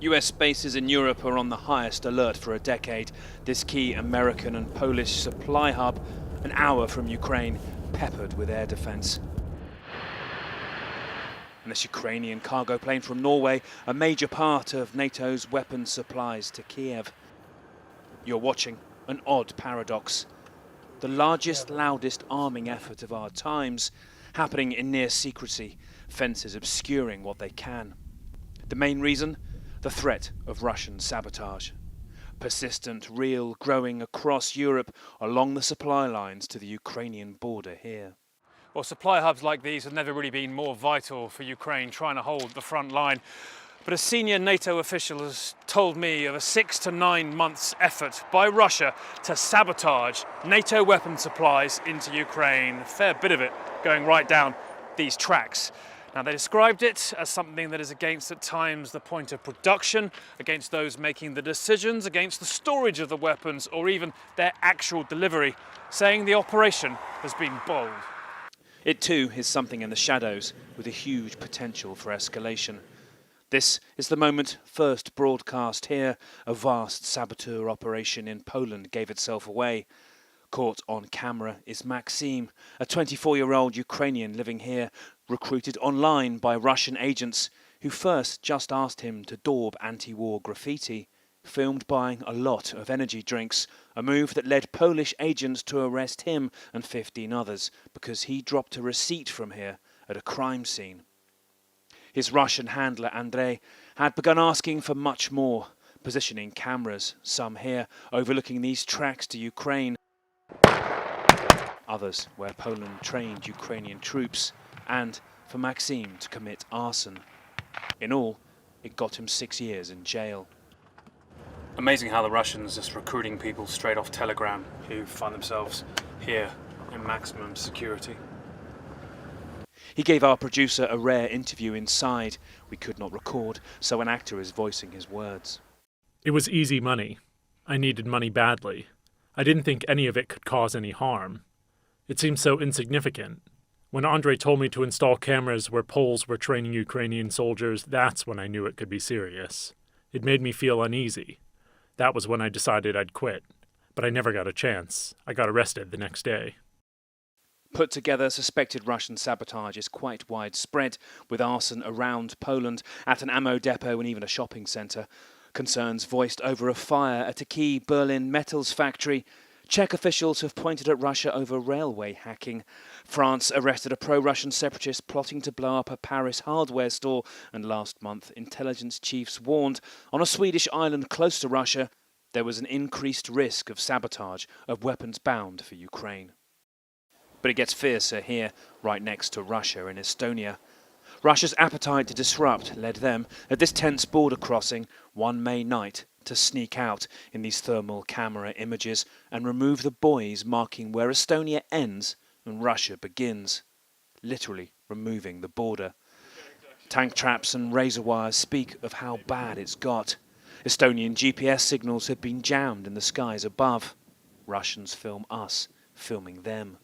US bases in Europe are on the highest alert for a decade. This key American and Polish supply hub, an hour from Ukraine, peppered with air defence. And this Ukrainian cargo plane from Norway, a major part of NATO's weapons supplies to Kiev. You're watching an odd paradox. The largest, loudest arming effort of our times, happening in near secrecy, fences obscuring what they can. The main reason? The threat of Russian sabotage. Persistent, real, growing across Europe along the supply lines to the Ukrainian border here. Well, supply hubs like these have never really been more vital for Ukraine trying to hold the front line. But a senior NATO official has told me of a 6 to 9 months effort by Russia to sabotage NATO weapon supplies into Ukraine. A fair bit of it going right down these tracks. Now, they described it as something that is against, at times, the point of production, against those making the decisions, against the storage of the weapons, or even their actual delivery, saying the operation has been bold. It too is something in the shadows, with a huge potential for escalation. This is the moment first broadcast here. A vast saboteur operation in Poland gave itself away. Caught on camera is Maxim, a 24-year-old Ukrainian living here, recruited online by Russian agents who first just asked him to daub anti-war graffiti, filmed buying a lot of energy drinks, a move that led Polish agents to arrest him and 15 others because he dropped a receipt from here at a crime scene. His Russian handler, Andrei, had begun asking for much more, positioning cameras, some here, overlooking these tracks to Ukraine, others where Poland trained Ukrainian troops, and for Maxim to commit arson. In all, it got him 6 years in jail. Amazing how the Russians just recruiting people straight off Telegram who find themselves here in maximum security. He gave our producer a rare interview inside. We could not record, so an actor is voicing his words. It was easy money. I needed money badly. I didn't think any of it could cause any harm. It seemed so insignificant. When Andrei told me to install cameras where Poles were training Ukrainian soldiers, that's when I knew it could be serious. It made me feel uneasy. That was when I decided I'd quit. But I never got a chance. I got arrested the next day. Put together, suspected Russian sabotage is quite widespread, with arson around Poland, at an ammo depot and even a shopping centre. Concerns voiced over a fire at a key Berlin metals factory. Czech officials have pointed at Russia over railway hacking. France arrested a pro-Russian separatist plotting to blow up a Paris hardware store. And last month, intelligence chiefs warned on a Swedish island close to Russia there was an increased risk of sabotage of weapons bound for Ukraine. But it gets fiercer here, right next to Russia in Estonia. Russia's appetite to disrupt led them, at this tense border crossing, one May night, to sneak out in these thermal camera images and remove the buoys marking where Estonia ends and Russia begins, literally removing the border. Tank traps and razor wires speak of how bad it's got. Estonian GPS signals had been jammed in the skies above. Russians film us, filming them.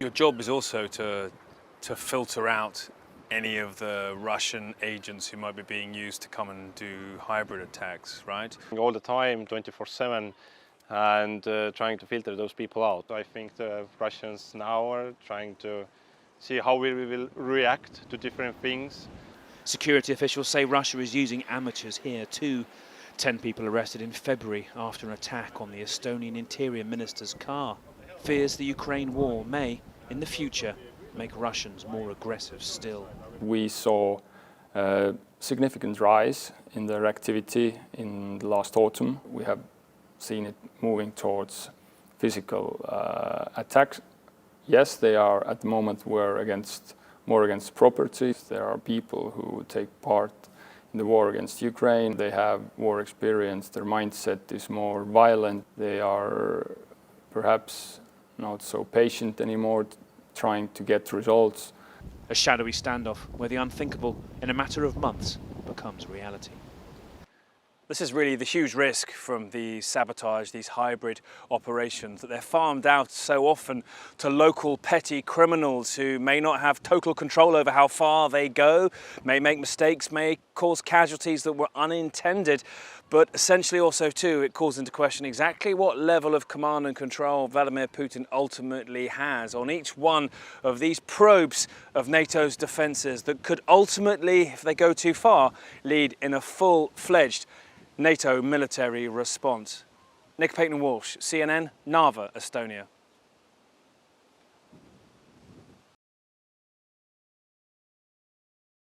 Your job is also to filter out any of the Russian agents who might be being used to come and do hybrid attacks, right? All the time, 24/7, and trying to filter those people out. I think the Russians now are trying to see how we will react to different things. Security officials say Russia is using amateurs here too. 10 people arrested in February after an attack on the Estonian Interior Minister's car. Fears the Ukraine war may, in the future, make Russians more aggressive still. We saw a significant rise in their activity in the last autumn. We have seen it moving towards physical attacks. Yes, they are at the moment more against property. There are people who take part in the war against Ukraine. They have war experience. Their mindset is more violent. They are perhaps not so patient anymore, trying to get results. A shadowy standoff where the unthinkable, in a matter of months, becomes reality. This is really the huge risk from the sabotage, these hybrid operations, that they're farmed out so often to local petty criminals who may not have total control over how far they go, may make mistakes, may cause casualties that were unintended, but essentially also too it calls into question exactly what level of command and control Vladimir Putin ultimately has on each one of these probes of NATO's defences that could ultimately, if they go too far, lead in a full-fledged NATO military response. Paton Walsh, CNN, Narva, Estonia.